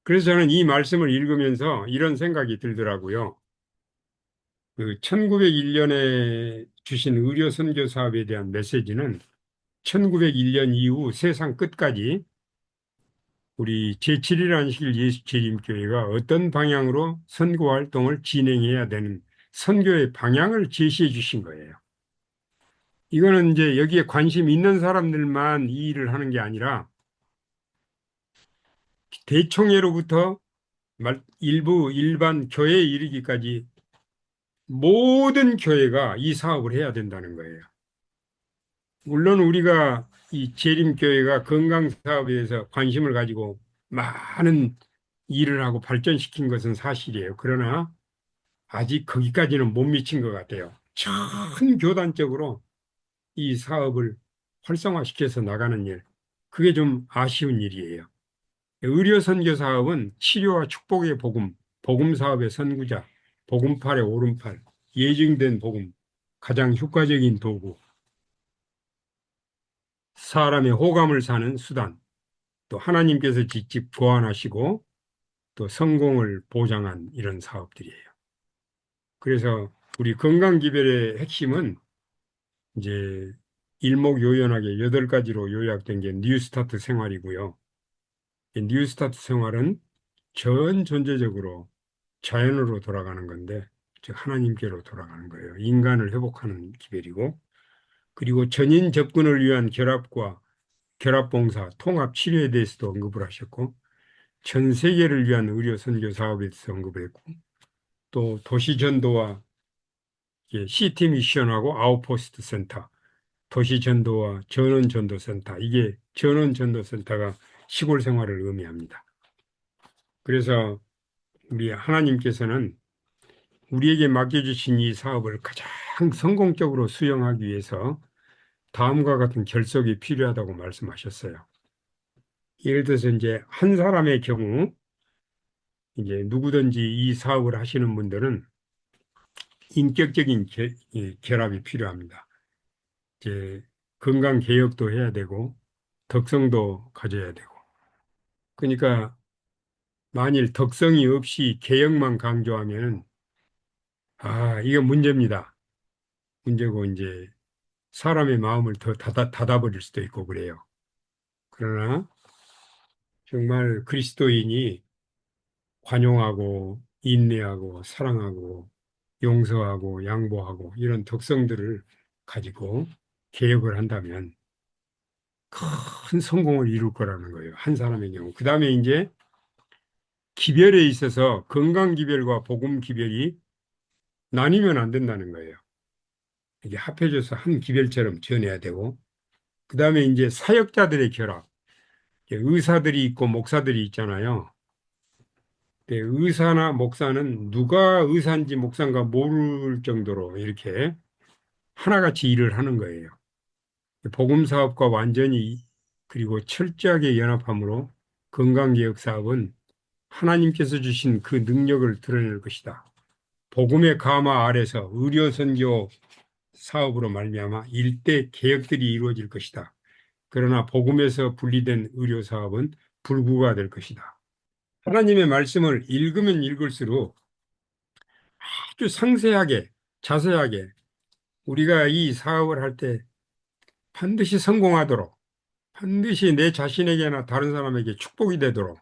그래서 저는 이 말씀을 읽으면서 이런 생각이 들더라고요. 그 1901년에 주신 의료 선교 사업에 대한 메시지는 1901년 이후 세상 끝까지 우리 제7일 안식일 예수재림교회가 어떤 방향으로 선교 활동을 진행해야 되는 선교의 방향을 제시해 주신 거예요. 이거는 이제 여기에 관심 있는 사람들만 이 일을 하는 게 아니라 대총회로부터 일부 일반 교회에 이르기까지 모든 교회가 이 사업을 해야 된다는 거예요. 물론 우리가 이 재림교회가 건강 사업에 대해서 관심을 가지고 많은 일을 하고 발전시킨 것은 사실이에요. 그러나 아직 거기까지는 못 미친 것 같아요. 전 교단적으로 이 사업을 활성화시켜서 나가는 일, 그게 좀 아쉬운 일이에요. 의료 선교 사업은 치료와 축복의 복음, 복음 사업의 선구자, 복음팔의 오른팔, 예증된 복음, 가장 효과적인 도구, 사람의 호감을 사는 수단, 또 하나님께서 직접 고안하시고 또 성공을 보장한 이런 사업들이에요. 그래서 우리 건강기별의 핵심은 이제 일목요연하게 8가지로 요약된 게 뉴스타트 생활이고요. 이 뉴스타트 생활은 전 존재적으로 자연으로 돌아가는 건데, 즉 하나님께로 돌아가는 거예요. 인간을 회복하는 기별이고, 그리고 전인 접근을 위한 결합과 결합봉사, 통합치료에 대해서도 언급을 하셨고, 전 세계를 위한 의료 선교 사업에 대해서 언급을 했고, 또 도시 전도와 시티 미션하고 아웃포스트 센터, 도시 전도와 전원 전도 센터, 이게 전원 전도 센터가 시골 생활을 의미합니다. 그래서 우리 하나님께서는 우리에게 맡겨주신 이 사업을 가장 성공적으로 수행하기 위해서 다음과 같은 결석이 필요하다고 말씀하셨어요. 예를 들어서 이제 한 사람의 경우 이제 누구든지 이 사업을 하시는 분들은 인격적인 이 결합이 필요합니다. 이제 건강 개혁도 해야 되고 덕성도 가져야 되고. 그러니까 만일 덕성이 없이 개혁만 강조하면 이게 문제입니다. 문제고 이제 사람의 마음을 더 닫아버릴 수도 있고 그래요. 그러나 정말 그리스도인이 관용하고 인내하고 사랑하고 용서하고 양보하고 이런 덕성들을 가지고 개혁을 한다면 큰 성공을 이룰 거라는 거예요. 한 사람의 경우. 그 다음에 이제 기별에 있어서 건강 기별과 복음 기별이 나뉘면 안 된다는 거예요. 이게 합해져서 한 기별처럼 전해야 되고, 그 다음에 이제 사역자들의 결합. 의사들이 있고 목사들이 있잖아요. 의사나 목사는 누가 의사인지 목사인가 모를 정도로 이렇게 하나같이 일을 하는 거예요. 복음 사업과 완전히 그리고 철저하게 연합함으로 건강개혁 사업은 하나님께서 주신 그 능력을 드러낼 것이다. 복음의 가마 아래서 의료 선교 사업으로 말미암아 일대 개혁들이 이루어질 것이다. 그러나 복음에서 분리된 의료 사업은 불구가 될 것이다. 하나님의 말씀을 읽으면 읽을수록 아주 상세하게, 자세하게 우리가 이 사업을 할 때 반드시 성공하도록, 반드시 내 자신에게나 다른 사람에게 축복이 되도록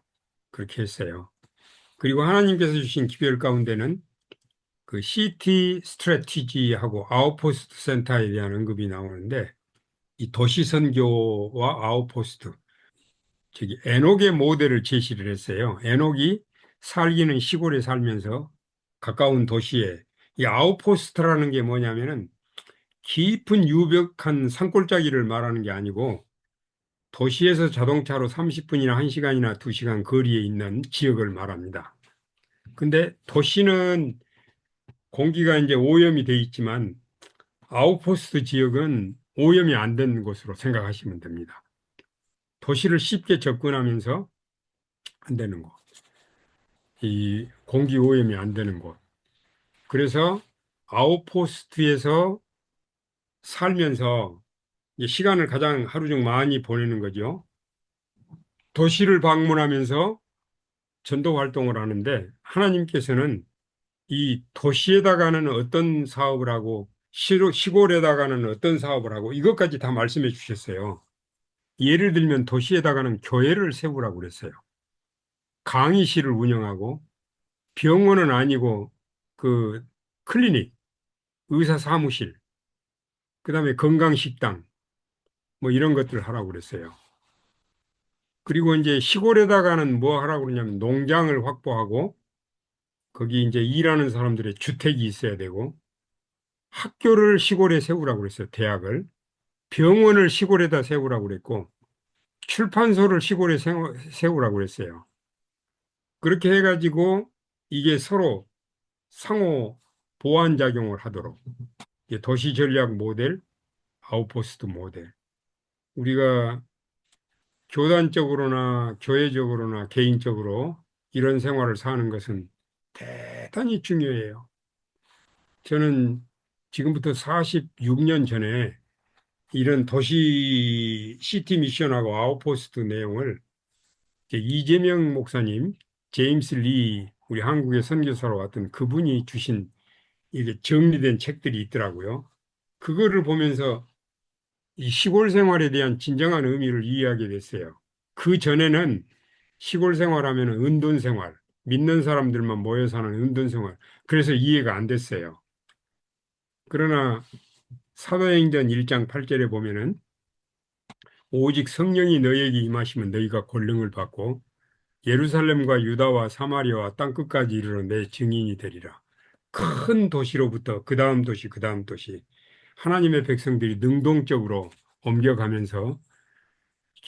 그렇게 했어요. 그리고 하나님께서 주신 기별 가운데는 그 CT 스트래티지하고 아웃포스트 센터에 대한 언급이 나오는데 이 도시 선교와 아웃포스트, 저기 에녹의 모델을 제시를 했어요. 에녹이 살기는 시골에 살면서 가까운 도시에 이 아웃포스트라는 게 뭐냐면은 깊은 유벽한 산골짜기를 말하는 게 아니고 도시에서 자동차로 30분이나 1시간이나 2시간 거리에 있는 지역을 말합니다. 근데 도시는 공기가 이제 오염이 돼 있지만 아웃포스트 지역은 오염이 안 되는 곳으로 생각하시면 됩니다. 도시를 쉽게 접근하면서 안 되는 곳. 이 공기 오염이 안 되는 곳. 그래서 아웃포스트에서 살면서 이제 시간을 가장 하루 중 많이 보내는 거죠. 도시를 방문하면서 전도 활동을 하는데 하나님께서는 이 도시에다가는 어떤 사업을 하고 시골에다가는 어떤 사업을 하고 이것까지 다 말씀해 주셨어요. 예를 들면 도시에다가는 교회를 세우라고 그랬어요. 강의실을 운영하고 병원은 아니고 그 클리닉, 의사 사무실, 그다음에 건강식당 뭐 이런 것들을 하라고 그랬어요. 그리고 이제 시골에다가는 뭐 하라고 그러냐면 농장을 확보하고 거기 이제 일하는 사람들의 주택이 있어야 되고 학교를 시골에 세우라고 그랬어요. 대학을. 병원을 시골에다 세우라고 그랬고 출판소를 시골에 세우라고 그랬어요. 그렇게 해가지고 이게 서로 상호 보완 작용을 하도록 이게 도시 전략 모델, 아웃포스트 모델. 우리가 교단적으로나 교회적으로나 개인적으로 이런 생활을 사는 것은 대단히 중요해요. 저는 지금부터 46년 전에 이런 도시 시티 미션하고 아웃포스트 내용을 이재명 목사님, 제임스 리, 우리 한국의 선교사로 왔던 그분이 주신 이게 정리된 책들이 있더라고요. 그거를 보면서 이 시골 생활에 대한 진정한 의미를 이해하게 됐어요. 그 전에는 시골 생활하면 은둔 생활, 믿는 사람들만 모여 사는 은둔 생활. 그래서 이해가 안 됐어요. 그러나 사도행전 1장 8절에 보면은 오직 성령이 너희에게 임하시면 너희가 권능을 받고 예루살렘과 유다와 사마리아와 땅끝까지 이르러 내 증인이 되리라. 큰 도시로부터 그 다음 도시, 그 다음 도시 하나님의 백성들이 능동적으로 옮겨가면서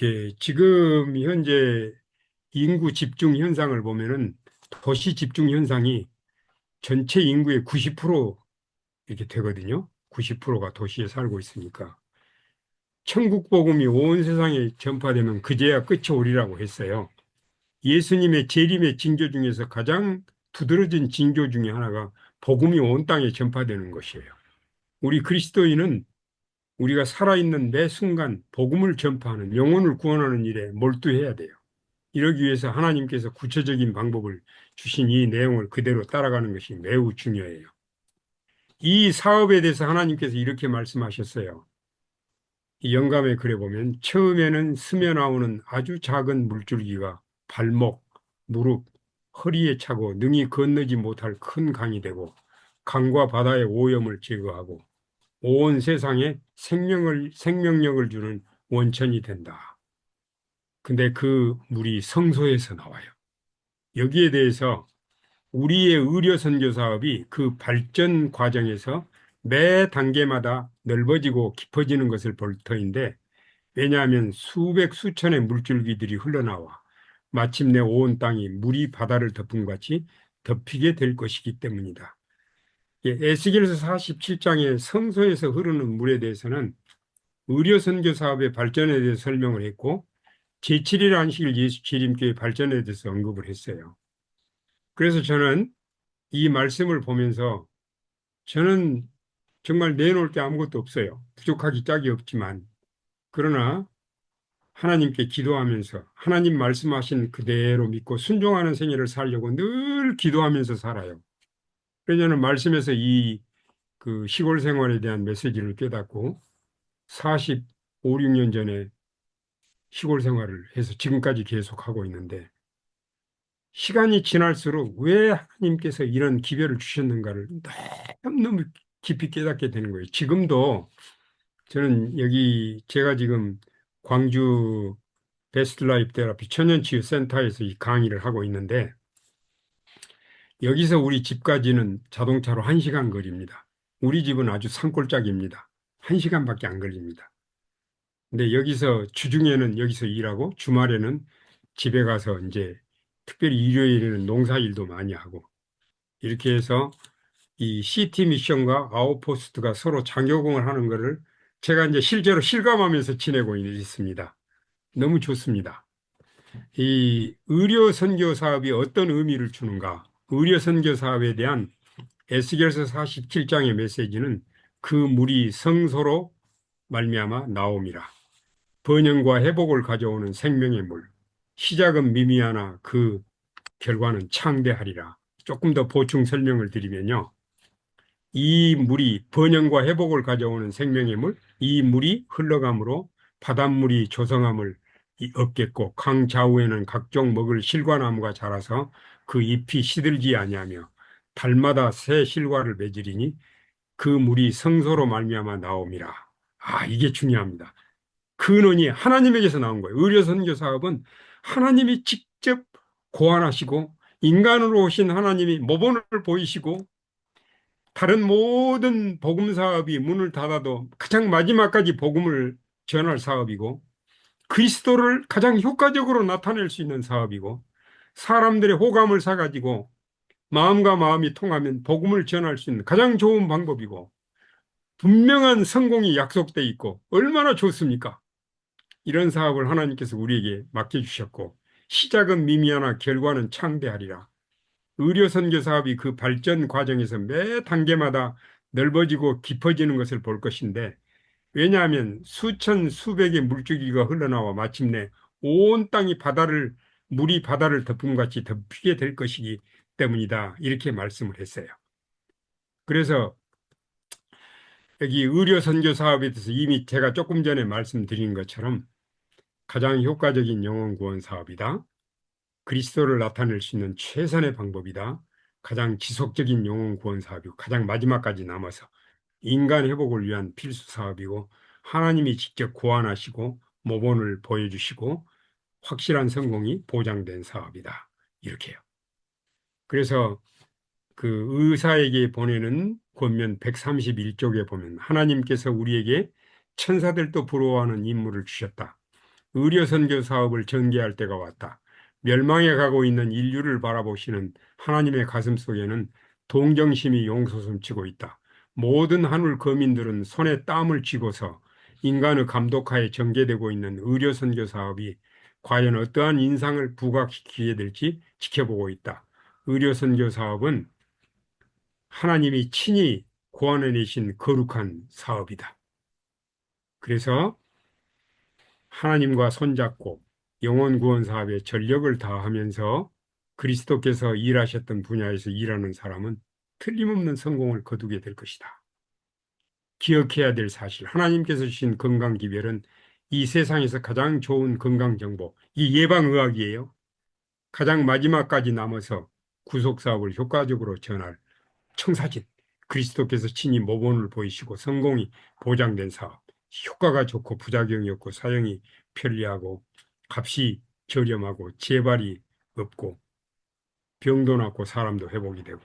이렇게 지금 현재 인구 집중 현상을 보면은 도시 집중 현상이 전체 인구의 90% 이렇게 되거든요. 90%가 도시에 살고 있으니까. 천국 복음이 온 세상에 전파되면 그제야 끝이 오리라고 했어요. 예수님의 재림의 징조 중에서 가장 두드러진 징조 중에 하나가 복음이 온 땅에 전파되는 것이에요. 우리 그리스도인은 우리가 살아있는 매 순간 복음을 전파하는 영혼을 구원하는 일에 몰두해야 돼요. 이러기 위해서 하나님께서 구체적인 방법을 주신 이 내용을 그대로 따라가는 것이 매우 중요해요. 이 사업에 대해서 하나님께서 이렇게 말씀하셨어요. 이 영감에 글에 보면 처음에는 스며 나오는 아주 작은 물줄기가 발목, 무릎, 허리에 차고 능히 건너지 못할 큰 강이 되고 강과 바다의 오염을 제거하고 온 세상에 생명력을 주는 원천이 된다. 근데 그 물이 성소에서 나와요. 여기에 대해서 우리의 의료 선교 사업이 그 발전 과정에서 매 단계마다 넓어지고 깊어지는 것을 볼 터인데 왜냐하면 수백 수천의 물줄기들이 흘러나와 마침내 온 땅이 물이 바다를 덮은 같이 덮이게 될 것이기 때문이다. 예, 에스겔서 47장의 성소에서 흐르는 물에 대해서는 의료 선교 사업의 발전에 대해서 설명을 했고 제7일 안식일 예수 재림교회 발전에 대해서 언급을 했어요. 그래서 저는 이 말씀을 보면서 저는 정말 내놓을 게 아무것도 없어요. 부족하기 짝이 없지만 그러나 하나님께 기도하면서 하나님 말씀하신 그대로 믿고 순종하는 생애를 살려고 늘 기도하면서 살아요. 왜냐하면 말씀에서 이 그 시골 생활에 대한 메시지를 깨닫고 45, 6년 전에 시골 생활을 해서 지금까지 계속하고 있는데 시간이 지날수록 왜 하나님께서 이런 기별을 주셨는가를 너무너무 깊이 깨닫게 되는 거예요. 지금도 저는 여기 제가 지금 광주 베스트 라이프 테라피 천연치유 센터에서 이 강의를 하고 있는데 여기서 우리 집까지는 자동차로 1시간 거리입니다. 우리 집은 아주 산골짜기입니다. 1시간밖에 안 걸립니다. 근데 여기서 주중에는 여기서 일하고 주말에는 집에 가서 이제 특별히 일요일에는 농사일도 많이 하고 이렇게 해서 이 CT 미션과 아웃포스트가 서로 장려공을 하는 것을 제가 이제 실제로 실감하면서 지내고 있습니다. 너무 좋습니다. 이 의료 선교 사업이 어떤 의미를 주는가? 의료 선교 사업에 대한 에스겔서 47장의 메시지는 그 물이 성소로 말미암아 나옴이라. 번영과 회복을 가져오는 생명의 물. 시작은 미미하나 그 결과는 창대하리라. 조금 더 보충 설명을 드리면요. 이 물이 번영과 회복을 가져오는 생명의 물, 이 물이 흘러감으로 바닷물이 조성함을 얻겠고 강 좌우에는 각종 먹을 실과나무가 자라서 그 잎이 시들지 아니하며 달마다 새 실과를 맺으리니 그 물이 성소로 말미암아 나옴이라. 아, 이게 중요합니다. 근원이 하나님에게서 나온 거예요. 의료 선교 사업은 하나님이 직접 고안하시고 인간으로 오신 하나님이 모본을 보이시고 다른 모든 복음 사업이 문을 닫아도 가장 마지막까지 복음을 전할 사업이고 그리스도를 가장 효과적으로 나타낼 수 있는 사업이고 사람들의 호감을 사가지고 마음과 마음이 통하면 복음을 전할 수 있는 가장 좋은 방법이고 분명한 성공이 약속돼 있고 얼마나 좋습니까? 이런 사업을 하나님께서 우리에게 맡겨주셨고 시작은 미미하나 결과는 창대하리라. 의료 선교 사업이 그 발전 과정에서 매 단계마다 넓어지고 깊어지는 것을 볼 것인데 왜냐하면 수천 수백의 물줄기가 흘러나와 마침내 온 땅이 물이 바다를 덮음같이 덮이게 될 것이기 때문이다. 이렇게 말씀을 했어요. 그래서 여기 의료 선교 사업에 대해서 이미 제가 조금 전에 말씀드린 것처럼 가장 효과적인 영혼 구원 사업이다. 그리스도를 나타낼 수 있는 최선의 방법이다. 가장 지속적인 영혼 구원 사업이고 가장 마지막까지 남아서 인간 회복을 위한 필수 사업이고 하나님이 직접 고안하시고 모본을 보여주시고 확실한 성공이 보장된 사업이다. 이렇게요. 그래서 그 의사에게 보내는 권면 131쪽에 보면 하나님께서 우리에게 천사들도 부러워하는 임무를 주셨다. 의료 선교 사업을 전개할 때가 왔다. 멸망해 가고 있는 인류를 바라보시는 하나님의 가슴 속에는 동정심이 용솟음치고 있다. 모든 하늘 거민들은 손에 땀을 쥐고서 인간의 감독하에 전개되고 있는 의료 선교 사업이 과연 어떠한 인상을 부각시키게 될지 지켜보고 있다. 의료 선교 사업은 하나님이 친히 고안해내신 거룩한 사업이다. 그래서 하나님과 손잡고 영혼 구원 사업에 전력을 다하면서 그리스도께서 일하셨던 분야에서 일하는 사람은 틀림없는 성공을 거두게 될 것이다. 기억해야 될 사실, 하나님께서 주신 건강 기별은 이 세상에서 가장 좋은 건강 정보, 이 예방의학이에요. 가장 마지막까지 남아서 구속 사업을 효과적으로 전할 청사진, 그리스도께서 친히 모본을 보이시고 성공이 보장된 사업, 효과가 좋고 부작용이 없고 사용이 편리하고 값이 저렴하고 재발이 없고 병도 낫고 사람도 회복이 되고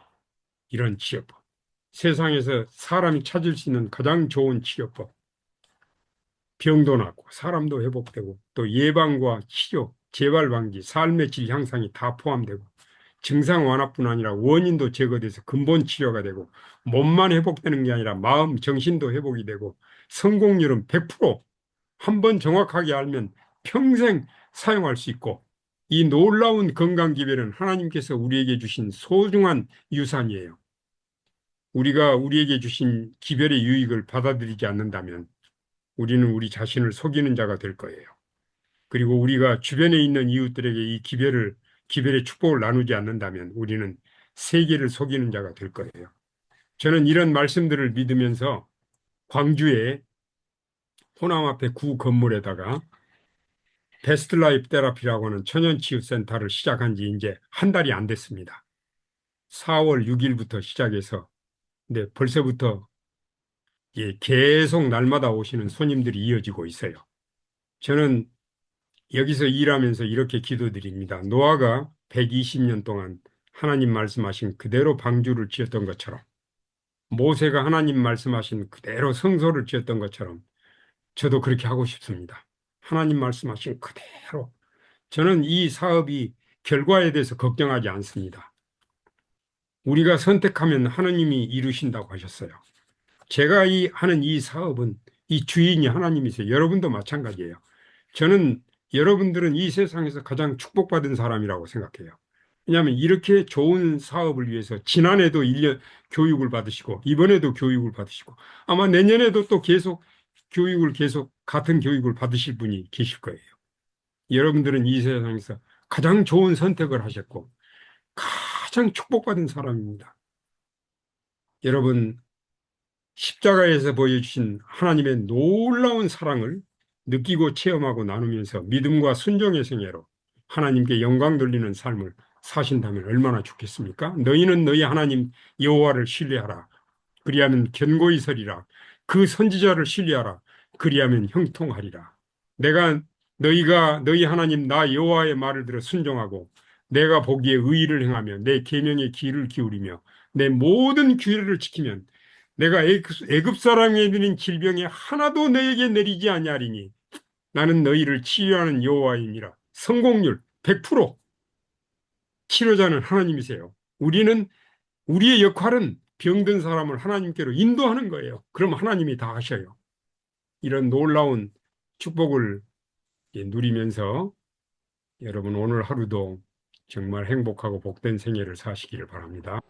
이런 치료법. 세상에서 사람이 찾을 수 있는 가장 좋은 치료법. 병도 낫고 사람도 회복되고 또 예방과 치료, 재발 방지, 삶의 질 향상이 다 포함되고 증상 완화뿐 아니라 원인도 제거돼서 근본 치료가 되고 몸만 회복되는 게 아니라 마음, 정신도 회복이 되고 성공률은 100%, 한 번 정확하게 알면 평생 사용할 수 있고 이 놀라운 건강 기별은 하나님께서 우리에게 주신 소중한 유산이에요. 우리가 우리에게 주신 기별의 유익을 받아들이지 않는다면 우리는 우리 자신을 속이는 자가 될 거예요. 그리고 우리가 주변에 있는 이웃들에게 이 기별의 축복을 나누지 않는다면 우리는 세계를 속이는 자가 될 거예요. 저는 이런 말씀들을 믿으면서 광주에 호남 앞에 구 건물에다가 베스트 라이프 테라피라고 하는 천연치유센터를 시작한 지 이제 한 달이 안 됐습니다. 4월 6일부터 시작해서 근데 벌써부터 계속 날마다 오시는 손님들이 이어지고 있어요. 저는 여기서 일하면서 이렇게 기도드립니다. 노아가 120년 동안 하나님 말씀하신 그대로 방주를 지었던 것처럼, 모세가 하나님 말씀하신 그대로 성소를 지었던 것처럼 저도 그렇게 하고 싶습니다. 하나님 말씀하신 그대로. 저는 이 사업이 결과에 대해서 걱정하지 않습니다. 우리가 선택하면 하나님이 이루신다고 하셨어요. 제가 하는 이 사업은 이 주인이 하나님이세요. 여러분도 마찬가지예요. 저는 여러분들은 이 세상에서 가장 축복받은 사람이라고 생각해요. 왜냐하면 이렇게 좋은 사업을 위해서 지난해도 1년 교육을 받으시고 이번에도 교육을 받으시고 아마 내년에도 또 계속 교육을 계속 같은 교육을 받으실 분이 계실 거예요. 여러분들은 이 세상에서 가장 좋은 선택을 하셨고 가장 축복받은 사람입니다. 여러분 십자가에서 보여주신 하나님의 놀라운 사랑을 느끼고 체험하고 나누면서 믿음과 순종의 생애로 하나님께 영광 돌리는 삶을 사신다면 얼마나 좋겠습니까? 너희는 너희 하나님 여호와를 신뢰하라. 그리하면 견고히 서리라. 그 선지자를 신뢰하라. 그리하면 형통하리라. 내가 너희가 너희 하나님 나 여호와의 말을 들어 순종하고 내가 보기에 의의를 행하며 내 계명에 귀를 기울이며 내 모든 규례를 지키면 내가 애굽 사람에게 드린 질병이 하나도 너에게 내리지 아니하리니 나는 너희를 치유하는 여호와이니라. 성공률 100%. 치료자는 하나님이세요. 우리의 역할은 병든 사람을 하나님께로 인도하는 거예요. 그럼 하나님이 다 하셔요. 이런 놀라운 축복을 누리면서 여러분 오늘 하루도 정말 행복하고 복된 생애를 사시기를 바랍니다.